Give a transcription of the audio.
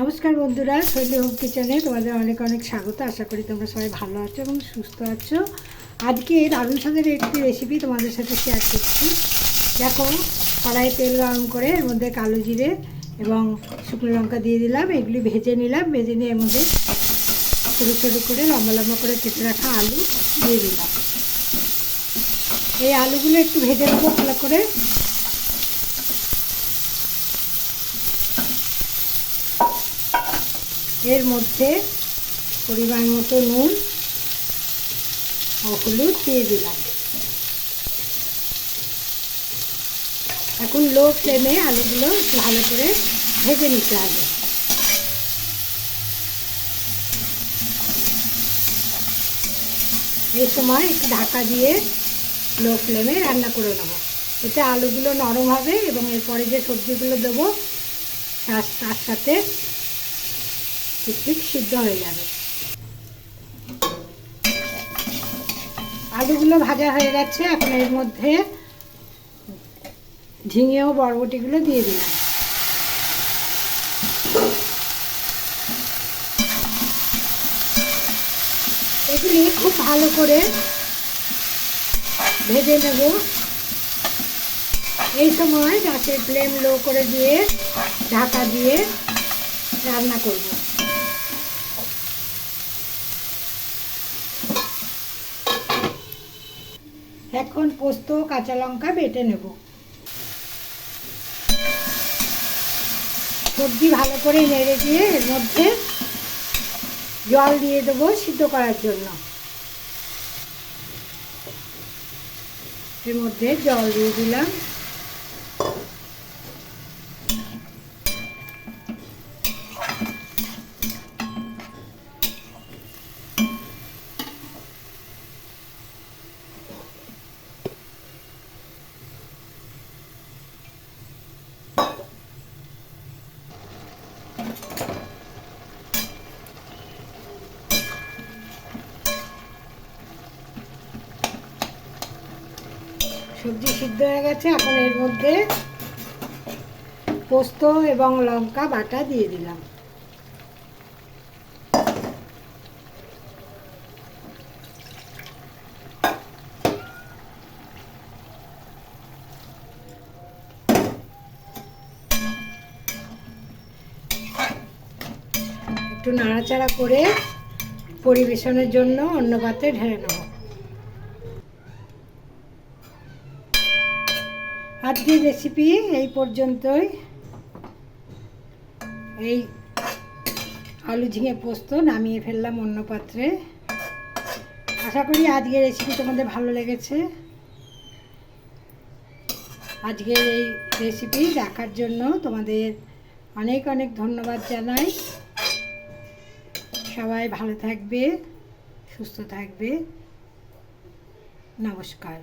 নমস্কার বন্ধুরা, শৈলী হোম কিচেনে তোমাদের অনেক অনেক স্বাগত। আশা করি তোমরা সবাই ভালো আছো এবং সুস্থ আছো। আজকে দারুণ স্বাদের একটি রেসিপি তোমাদের সাথে শেয়ার করছি। দেখো, কড়াইয়ে তেল গরম করে এর মধ্যে কালো জিরে এবং শুকনো লঙ্কা দিয়ে দিলাম। এগুলি ভেজে নিলাম। ভেজে নিয়ে এর মধ্যে ছোটো ছোটো করে লম্বা লম্বা করে কেটে রাখা আলু দিয়ে দিলাম। এই আলুগুলো একটু ভেজে নেবো ভালো করে। এর মধ্যে পরিমাণ মতো নুন ও হলুদ দিয়ে দিলাম। এখন লো ফ্লেমে আলুগুলো ভালো করে ভেজে নিতে হবে। এই সময় একটু ঢাকা দিয়ে লো ফ্লেমে রান্না করে নেব। এতে আলুগুলো নরম হবে এবং এরপরে যে সবজিগুলো দেবো তার সাথে ঠিক সিদ্ধ হয়ে যাবে। আলুগুলো ভাজা হয়ে গেছে। এখন এর মধ্যে ঝিঙে ও বরবটিগুলো দিয়ে দিলাম। এগুলি খুব ভালো করে ভেজে নেব। এই সময় গ্যাসের ফ্লেম লো করে দিয়ে ঢাকা দিয়ে রান্না করব। এখন পোস্ত কাঁচা লঙ্কা বেটে নেব। সবজি ভালো করে নেড়ে দিয়ে এর মধ্যে জল দিয়ে দেবো সিদ্ধ করার জন্য। এর মধ্যে জল দিয়ে দিলাম। সবজি সিদ্ধ হয়ে গেছে। এখন এর মধ্যে পোস্ত এবং লঙ্কা বাটা দিয়ে দিলাম। একটু নাড়াচাড়া করে পরিবেশনের জন্য অন্য পাত্রে ঢেলে নেব। আজকের রেসিপি এই পর্যন্তই। এই আলু ঝিঙে পোস্ত নামিয়ে ফেললাম অন্য পাত্রে। আশা করি আজকের রেসিপি তোমাদের ভালো লেগেছে। আজকের এই রেসিপি দেখার জন্য তোমাদের অনেক অনেক ধন্যবাদ জানাই। সবাই ভালো থাকবে, সুস্থ থাকবে। নমস্কার।